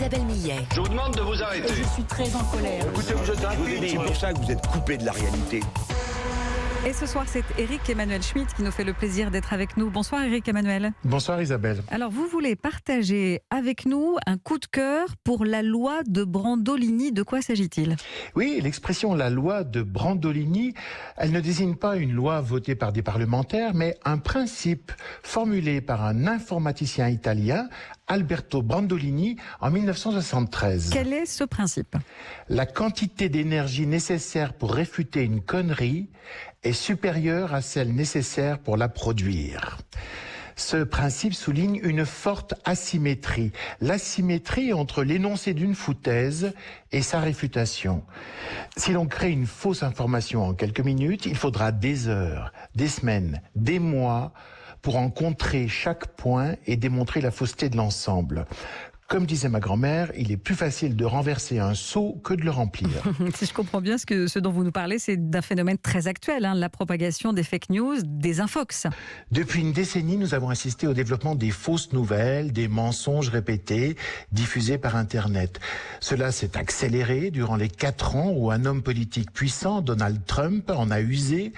Isabelle Millet. Je vous demande de vous arrêter. Je suis très en colère. Écoutez, vous êtes rapide. C'est pour ça que vous êtes coupé de la réalité. Et ce soir, c'est Éric Emmanuel Schmitt qui nous fait le plaisir d'être avec nous. Bonsoir Éric Emmanuel. Bonsoir Isabelle. Alors vous voulez partager avec nous un coup de cœur pour la loi de Brandolini. De quoi s'agit-il ? Oui, l'expression la loi de Brandolini, elle ne désigne pas une loi votée par des parlementaires, mais un principe formulé par un informaticien italien, Alberto Brandolini, en 1973. Quel est ce principe ? La quantité d'énergie nécessaire pour réfuter une connerie est supérieure à celle nécessaire pour la produire. Ce principe souligne une forte asymétrie. L'asymétrie entre l'énoncé d'une foutaise et sa réfutation. Si l'on crée une fausse information en quelques minutes, il faudra des heures, des semaines, des mois pour en contrer chaque point et démontrer la fausseté de l'ensemble. Comme disait ma grand-mère, il est plus facile de renverser un seau que de le remplir. Si je comprends bien, ce dont vous nous parlez, c'est d'un phénomène très actuel, la propagation des fake news, des infox. Depuis une décennie, nous avons assisté au développement des fausses nouvelles, des mensonges répétés, diffusés par Internet. Cela s'est accéléré durant les 4 ans où un homme politique puissant, Donald Trump, en a usé,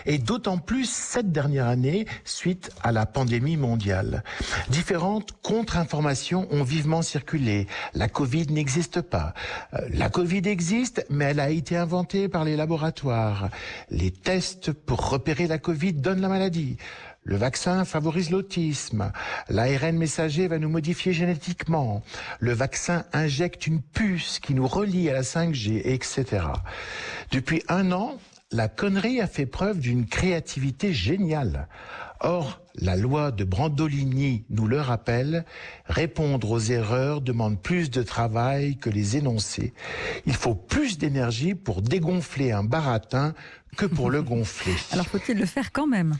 et d'autant plus cette dernière année, suite à la pandémie mondiale. Différentes contre-informations ont vivement circulé. La Covid n'existe pas. La Covid existe, mais elle a été inventée par les laboratoires. Les tests pour repérer la Covid donnent la maladie. Le vaccin favorise l'autisme. L'ARN messager va nous modifier génétiquement. Le vaccin injecte une puce qui nous relie à la 5G, etc. Depuis 1 an, la connerie a fait preuve d'une créativité géniale. Or, la loi de Brandolini nous le rappelle, répondre aux erreurs demande plus de travail que les énoncer. Il faut plus d'énergie pour dégonfler un baratin que pour le gonfler. Alors faut-il le faire quand même ?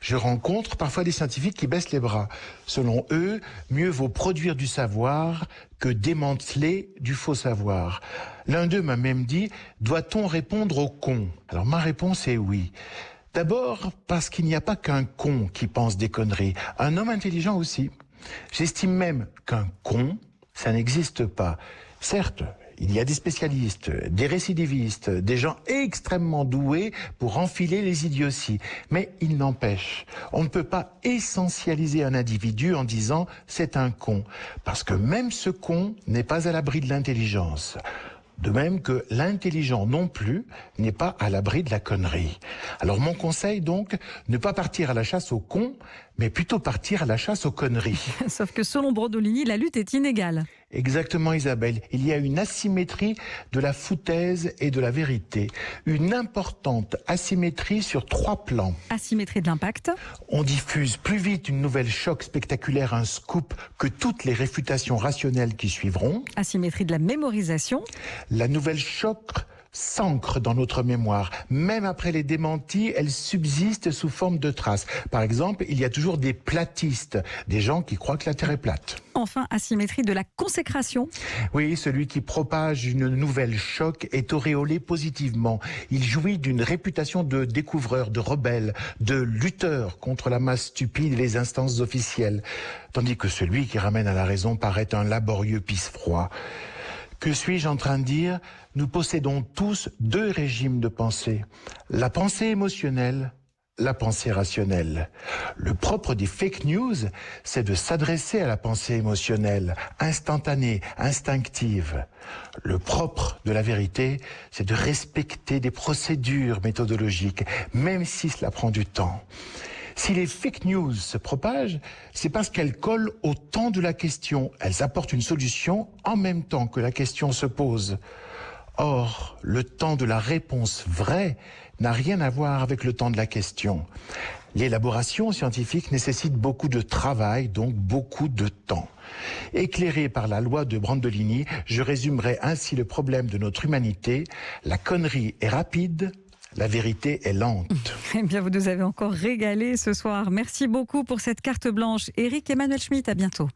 Je rencontre parfois des scientifiques qui baissent les bras. Selon eux, mieux vaut produire du savoir que démanteler du faux savoir. L'un d'eux m'a même dit, doit-on répondre aux cons ? Alors ma réponse est oui. D'abord parce qu'il n'y a pas qu'un con qui pense des conneries, un homme intelligent aussi. J'estime même qu'un con, ça n'existe pas. Certes, il y a des spécialistes, des récidivistes, des gens extrêmement doués pour enfiler les idioties. Mais il n'empêche, on ne peut pas essentialiser un individu en disant « c'est un con ». Parce que même ce con n'est pas à l'abri de l'intelligence. De même que l'intelligent non plus n'est pas à l'abri de la connerie. Alors mon conseil donc, ne pas partir à la chasse aux cons, mais plutôt partir à la chasse aux conneries. Sauf que selon Brandolini, la lutte est inégale. Exactement Isabelle, il y a une asymétrie de la foutaise et de la vérité. Une importante asymétrie sur 3 plans. Asymétrie de l'impact. On diffuse plus vite une nouvelle choc spectaculaire, un scoop, que toutes les réfutations rationnelles qui suivront. Asymétrie de la mémorisation. La nouvelle choc s'ancre dans notre mémoire. Même après les démentis, elle subsiste sous forme de traces. Par exemple, il y a toujours des platistes, des gens qui croient que la Terre est plate. Enfin, asymétrie de la consécration. Oui, celui qui propage une nouvelle choc est auréolé positivement. Il jouit d'une réputation de découvreur, de rebelle, de lutteur contre la masse stupide et les instances officielles. Tandis que celui qui ramène à la raison paraît un laborieux pisse-froid. Que suis-je en train de dire ? Nous possédons tous 2 régimes de pensée. La pensée émotionnelle, la pensée rationnelle. Le propre des fake news, c'est de s'adresser à la pensée émotionnelle, instantanée, instinctive. Le propre de la vérité, c'est de respecter des procédures méthodologiques, même si cela prend du temps. Si les fake news se propagent, c'est parce qu'elles collent au temps de la question. Elles apportent une solution en même temps que la question se pose. Or, le temps de la réponse vraie n'a rien à voir avec le temps de la question. L'élaboration scientifique nécessite beaucoup de travail, donc beaucoup de temps. Éclairé par la loi de Brandolini, je résumerai ainsi le problème de notre humanité. La connerie est rapide, la vérité est lente. Eh bien, vous nous avez encore régalé ce soir. Merci beaucoup pour cette carte blanche. Éric Emmanuel Schmitt, à bientôt.